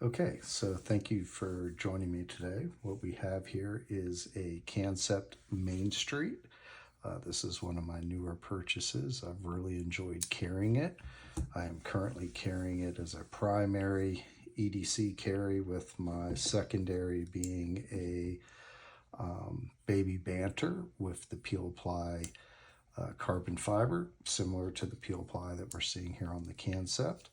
Okay, so thank you for joining me today. What we have here is a Kansept Main Street. This is one of my newer purchases. I've really enjoyed carrying it. I am currently carrying it as a primary EDC carry, with my secondary being a baby banter with the peel ply carbon fiber, similar to the peel ply that we're seeing here on the Kansept.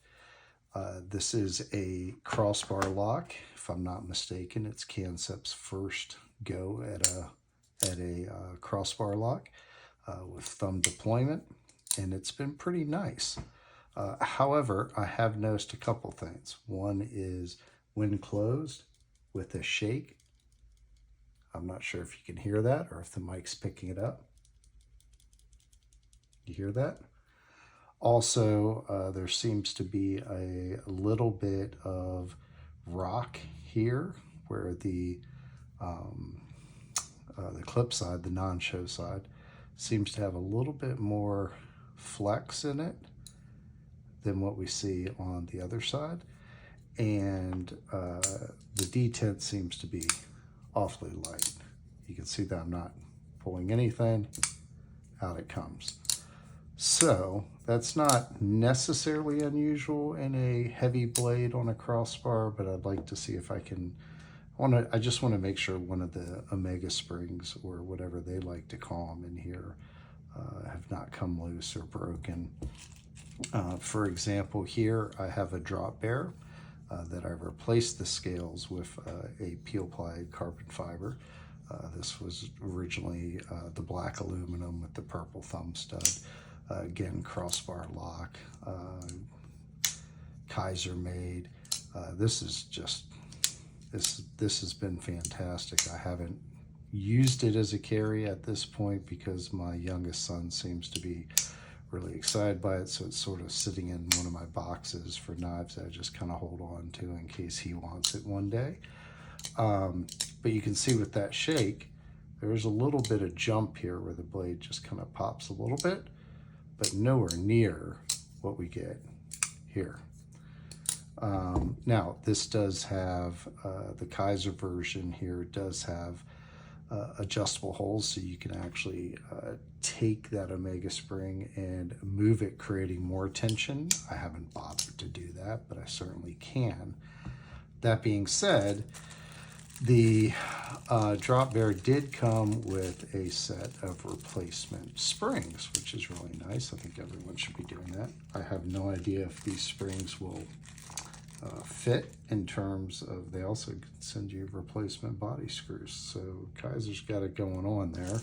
This is a crossbar lock. If I'm not mistaken, it's Kansept's first go at a crossbar lock with thumb deployment, and it's been pretty nice. However, I have noticed a couple things. One is when closed with a shake. I'm not sure if you can hear that or if the mic's picking it up. You hear that? Also, there seems to be a little bit of rock here where the clip side, the non-show side, seems to have a little bit more flex in it than what we see on the other side. And the detent seems to be awfully light. You can see that I'm not pulling anything, out it comes. So that's not necessarily unusual in a heavy blade on a crossbar, but I'd like to see if I can, I just want to make sure one of the Omega springs, or whatever they like to call them in here, have not come loose or broken. For example, here I have a drop bear that I replaced the scales with a peel ply carbon fiber. This was originally the black aluminum with the purple thumb stud. Again, crossbar lock, Kaiser made. This is just, this has been fantastic. I haven't used it as a carry at this point because my youngest son seems to be really excited by it, so it's sort of sitting in one of my boxes for knives that I just kind of hold on to in case he wants it one day. But you can see with that shake, there's a little bit of jump here where the blade just kind of pops a little bit, but nowhere near what we get here. Now, this does have, the Kaiser version here does have adjustable holes, so you can actually take that Omega spring and move it, creating more tension. I haven't bothered to do that, but I certainly can. That being said, the drop bear did come with a set of replacement springs, which is really nice. I think everyone should be doing that. I have no idea if these springs will fit, in terms of, they also send you replacement body screws, so Kaiser's got it going on there.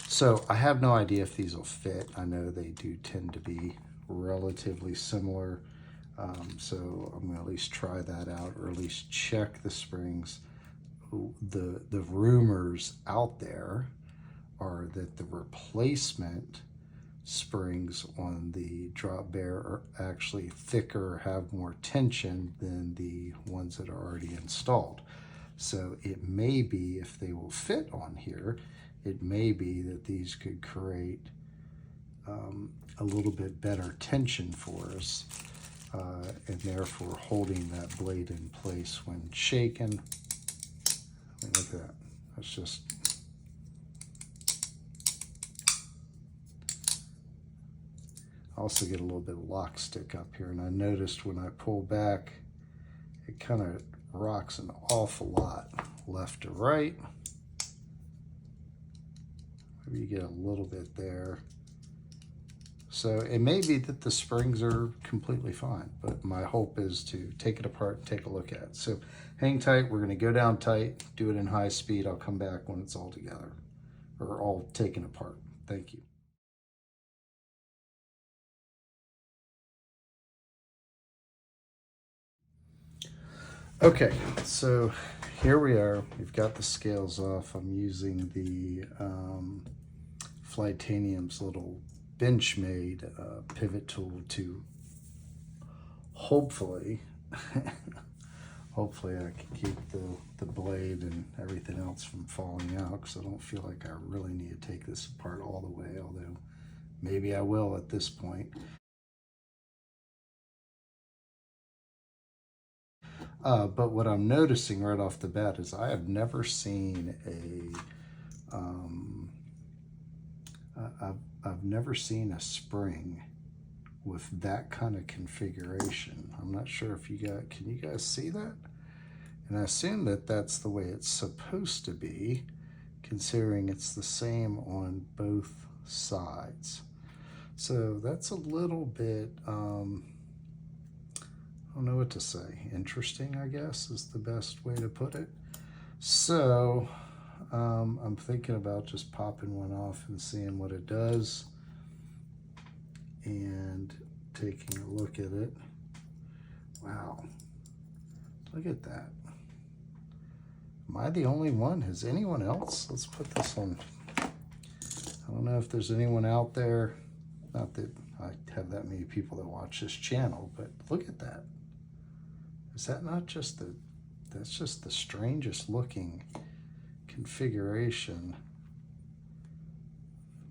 So I have no idea if these will fit. I know they do tend to be relatively similar, so I'm gonna at least try that out, or at least check the springs. The rumors out there are that the replacement springs on the drop bear are actually thicker, have more tension than the ones that are already installed. So it may be, if they will fit on here, it may be that these could create a little bit better tension for us, and therefore holding that blade in place when shaken. I mean, look at that. That's just, I also get a little bit of lock stick up here, and I noticed when I pull back, it kind of rocks an awful lot left to right. Maybe you get a little bit there. So it may be that the springs are completely fine, but my hope is to take it apart and take a look at it. So hang tight, we're gonna go down tight, do it in high speed. I'll come back when it's all together, or all taken apart. Thank you. Okay, so here we are. We've got the scales off. I'm using the Flightanium's little Benchmade pivot tool to hopefully, hopefully I can keep the blade and everything else from falling out, because I don't feel like I really need to take this apart all the way, although maybe I will at this point. But what I'm noticing right off the bat is I have never seen I've never seen a spring with that kind of configuration. I'm not sure if can you guys see that? And I assume that that's the way it's supposed to be, considering it's the same on both sides. So that's a little bit, I don't know what to say. Interesting, I guess, is the best way to put it. So I'm thinking about just popping one off and seeing what it does and taking a look at it. Wow, look at that. Am I the only one? Has anyone else? Let's put this on. I don't know if there's anyone out there. Not that I have that many people that watch this channel, but look at that. Is that not just that's just the strangest looking configuration.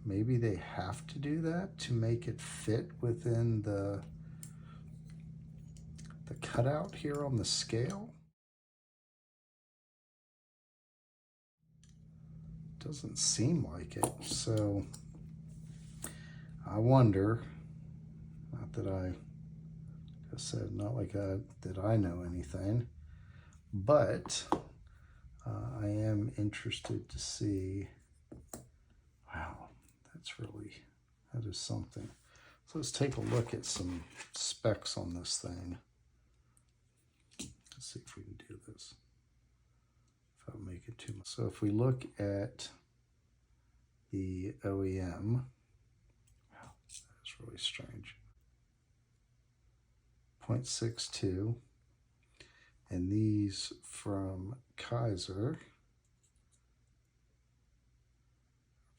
Maybe they have to do that to make it fit within the cutout here on the scale. Doesn't seem like it. So I wonder, not that I said, not like that I know anything, but I am interested to see. Wow, that is something. So let's take a look at some specs on this thing. Let's see if we can do this. If I make it too much. So if we look at the OEM, wow, that's really strange. 0.62, and these from Kaiser,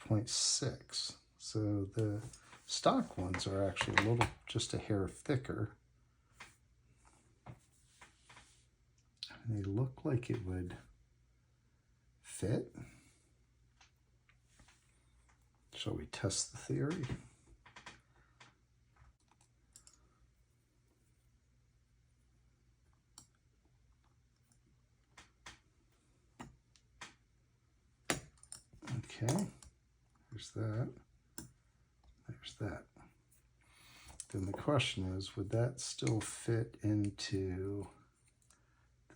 0.6. So the stock ones are actually just a hair thicker. And they look like it would fit. Shall we test the theory? Okay, there's that. There's that. Then the question is, would that still fit into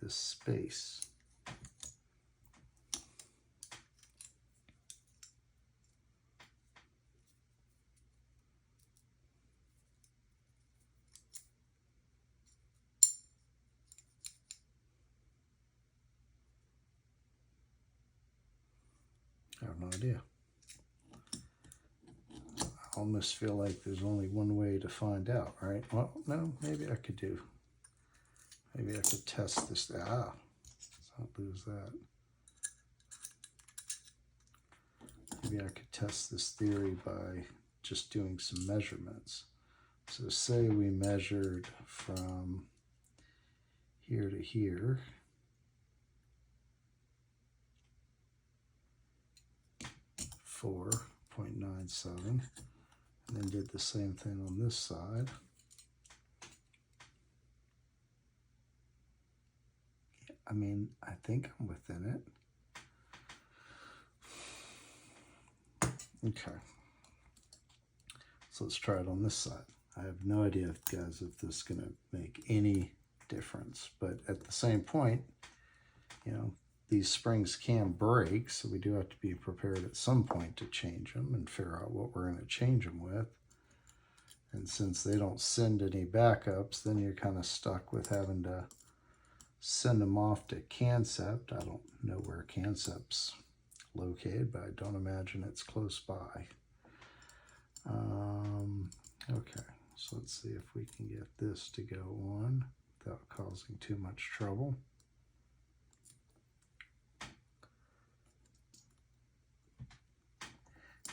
this space? I have no idea. I almost feel like there's only one way to find out, right? Well, no, maybe I could test this. Let's not lose that. Maybe I could test this theory by just doing some measurements. So say we measured from here to here. 4.97, and then did the same thing on this side. I mean, I think I'm within it. Okay. So let's try it on this side. I have no idea, guys, if this is going to make any difference, but at the same point, you know, these springs can break, so we do have to be prepared at some point to change them and figure out what we're going to change them with. And since they don't send any backups, then you're kind of stuck with having to send them off to Kansept. I don't know where Kansept's located, but I don't imagine it's close by. Okay, so let's see if we can get this to go on without causing too much trouble.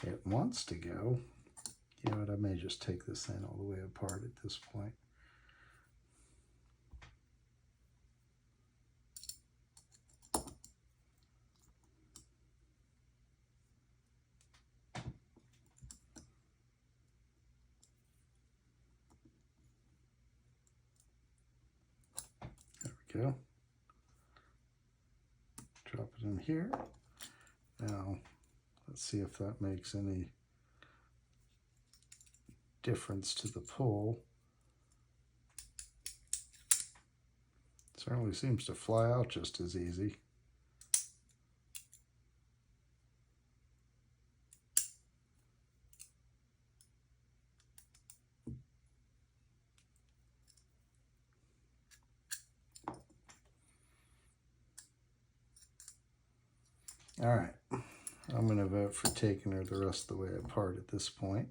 It wants to go. You know what, I may just take this thing all the way apart at this point. There we go. Put them here. Now, let's see if that makes any difference to the pull. Certainly seems to fly out just as easy. All right, I'm going to vote for taking her the rest of the way apart at this point.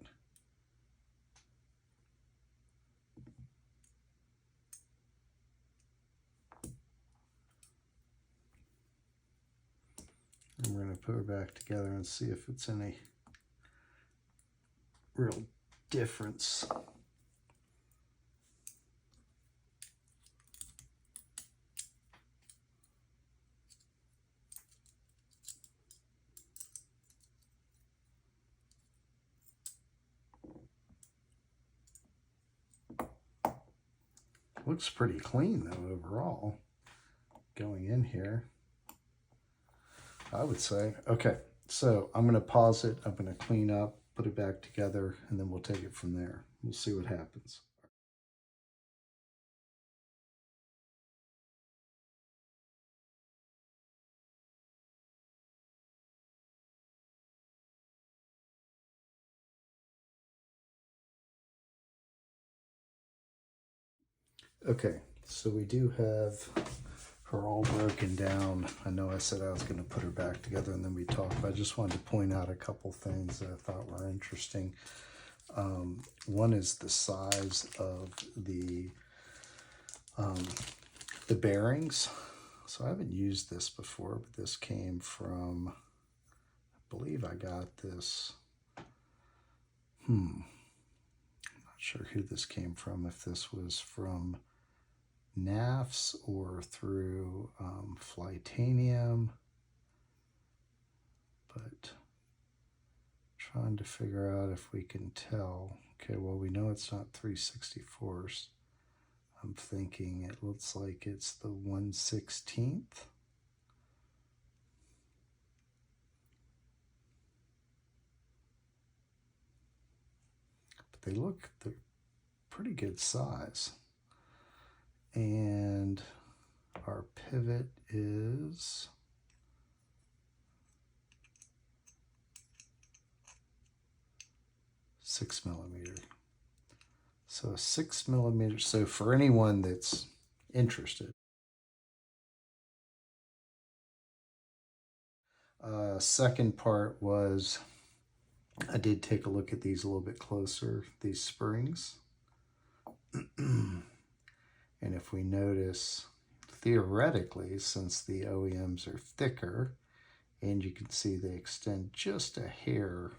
And we're going to put her back together and see if it's any real difference. Looks pretty clean though overall. Going in here, I would say. Okay, so I'm going to pause it. I'm going to clean up, put it back together, and then we'll take it from there. We'll see what happens. Okay, so we do have her all broken down. I know I said I was going to put her back together and then we talked, but I just wanted to point out a couple things that I thought were interesting. One is the size of the bearings. So I haven't used this before, but this came from, I believe I got this, I'm not sure who this came from, if this was from NAFs or through Flytanium, but trying to figure out if we can tell. Okay, well, we know it's not 3/64. I'm thinking it looks like it's the 1/16. But they're pretty good size. And our pivot is six millimeter. So a 6 millimeter. So for anyone that's interested, second part was I did take a look at these a little bit closer, these springs. And if we notice, theoretically, since the OEMs are thicker, and you can see they extend just a hair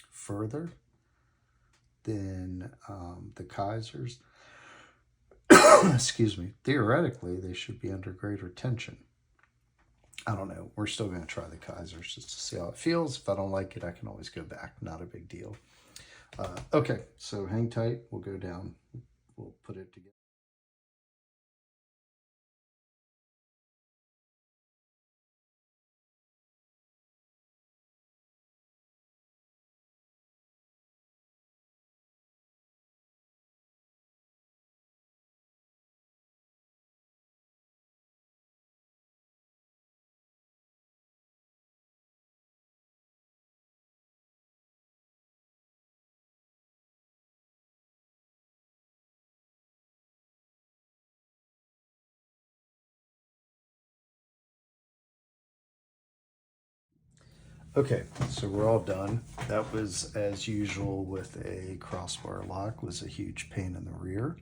further than the Kaisers, excuse me, theoretically, they should be under greater tension. I don't know. We're still going to try the Kaisers just to see how it feels. If I don't like it, I can always go back. Not a big deal. Okay, so hang tight. We'll go down. We'll put it together. Okay, so we're all done. That was, as usual with a crossbar lock, was a huge pain in the rear.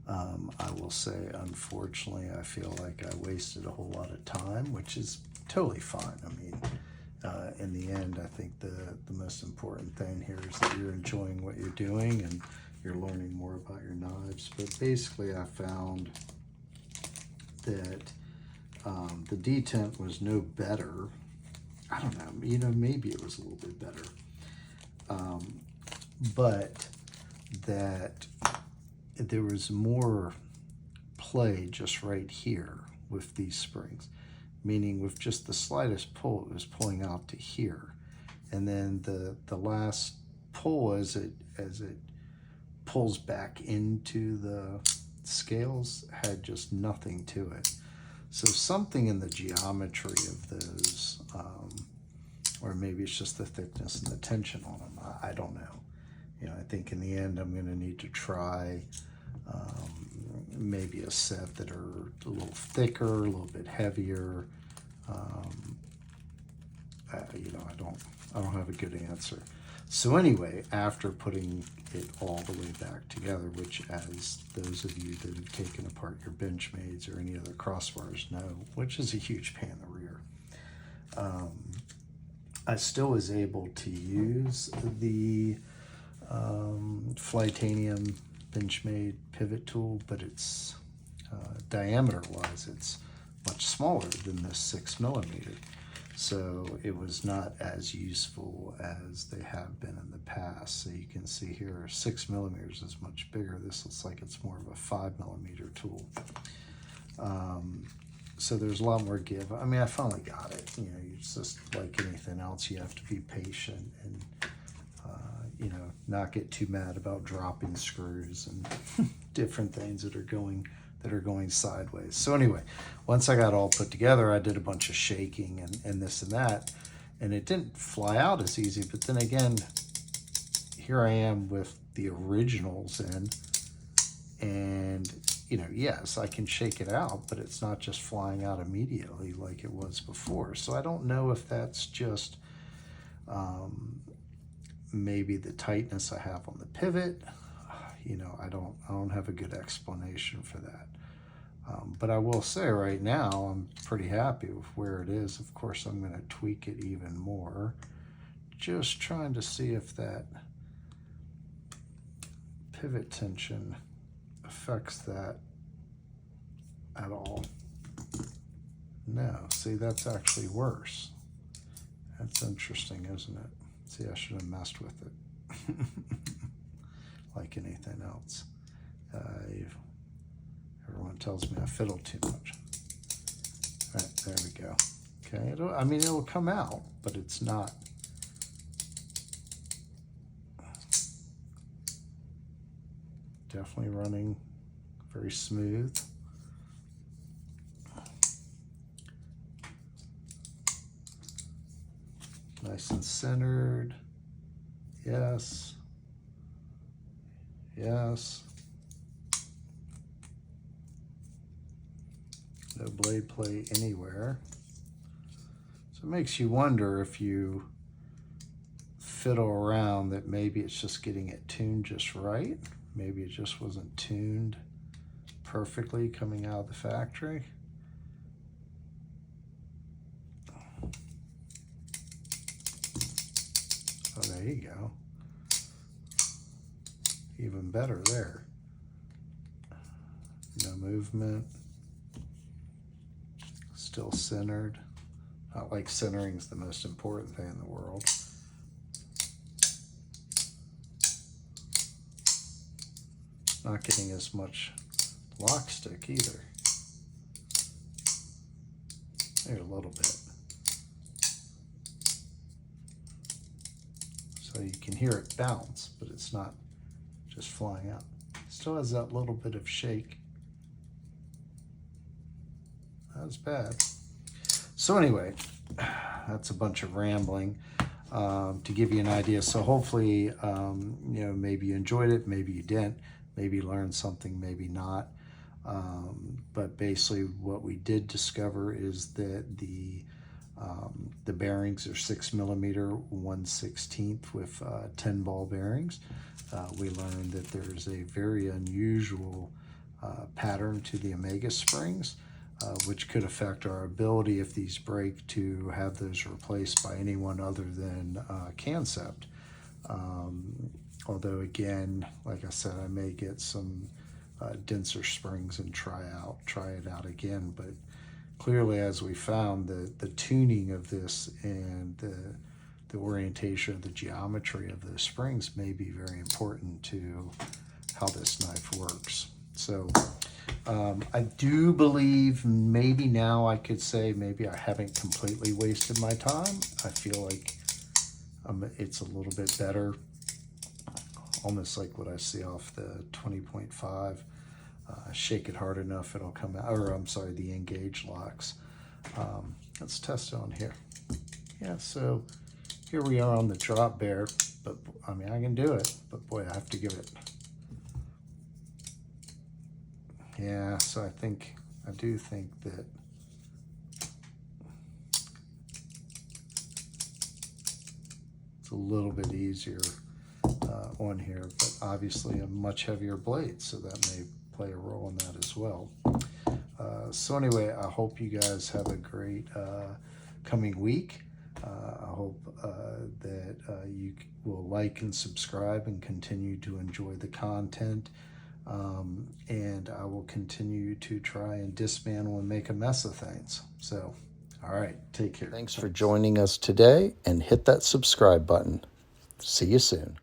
I will say, unfortunately, I feel like I wasted a whole lot of time, which is totally fine. I mean, in the end, I think the most important thing here is that you're enjoying what you're doing and you're learning more about your knives. But basically, I found that the Detent was no better. I don't know, you know, maybe it was a little bit better. But that there was more play just right here with these springs. meaning with just the slightest pull, it was pulling out to here. And then the last pull, as it pulls back into the scales, had just nothing to it. So something in the geometry of those, or maybe it's just the thickness and the tension on them. I don't know. You know, I think in the end I'm going to need to try maybe a set that are a little thicker, a little bit heavier. You know, I don't have a good answer. So anyway, after putting it all the way back together, which, as those of you that have taken apart your Benchmades or any other crossbars know, which is a huge pain in the rear, I still was able to use the Flytanium Benchmade pivot tool, but it's diameter-wise, it's much smaller than this 6mm. So it was not as useful as they have been in the past. So you can see here, 6mm is much bigger. This looks like it's more of a 5mm tool. So there's a lot more give. I mean, I finally got it. You know, it's just like anything else. You have to be patient and, you know, not get too mad about dropping screws and different things that are going sideways. So anyway, once I got all put together, I did a bunch of shaking and this and that, and it didn't fly out as easy. But then again, here I am with the originals in, and you know, yes, I can shake it out, but it's not just flying out immediately like it was before. So I don't know if that's just maybe the tightness I have on the pivot. You know, I don't have a good explanation for that. But I will say right now, I'm pretty happy with where it is. Of course, I'm going to tweak it even more. Just trying to see if that pivot tension affects that at all. No, see, that's actually worse. That's interesting, isn't it? See, I should have messed with it. Like anything else. Everyone tells me I fiddle too much. All right, there we go. Okay, I mean, it'll come out, but it's not. Definitely running very smooth. Nice and centered. Yes. Yes. No blade play anywhere. So it makes you wonder, if you fiddle around, that maybe it's just getting it tuned just right. Maybe it just wasn't tuned perfectly coming out of the factory. Oh, there you go. Even better there. No movement. Still centered. Not like centering is the most important thing in the world. Not getting as much lock stick either. Maybe a little bit. So you can hear it bounce, but it's not just flying out. Still has that little bit of shake. That's bad. So anyway, that's a bunch of rambling to give you an idea. So hopefully, you know, maybe you enjoyed it, maybe you didn't, maybe you learned something, maybe not. But basically what we did discover is that the bearings are 6mm 1/16 with 10 ball bearings. We learned that there's a very unusual pattern to the Omega springs, which could affect our ability, if these break, to have those replaced by anyone other than Kansept. Although again, like I said, I may get some denser springs and try it out again. But clearly, as we found, the tuning of this and the orientation of the geometry of the springs may be very important to how this knife works. So I do believe maybe now I could say maybe I haven't completely wasted my time. I feel like it's a little bit better, almost like what I see off the 20.5. Shake it hard enough, it'll come out, or I'm sorry, the engage locks. Let's test it on here. Yeah, so here we are on the drop bear, but I mean, I can do it, but boy, I have to give it. Yeah, so I do think that it's a little bit easier on here, but obviously a much heavier blade, so that may play a role in that as well. So anyway, I hope you guys have a great coming week. I hope that you will like and subscribe and continue to enjoy the content. And I will continue to try and dismantle and make a mess of things. So, all right, take care. Thanks for joining us today, and hit that subscribe button. See you soon.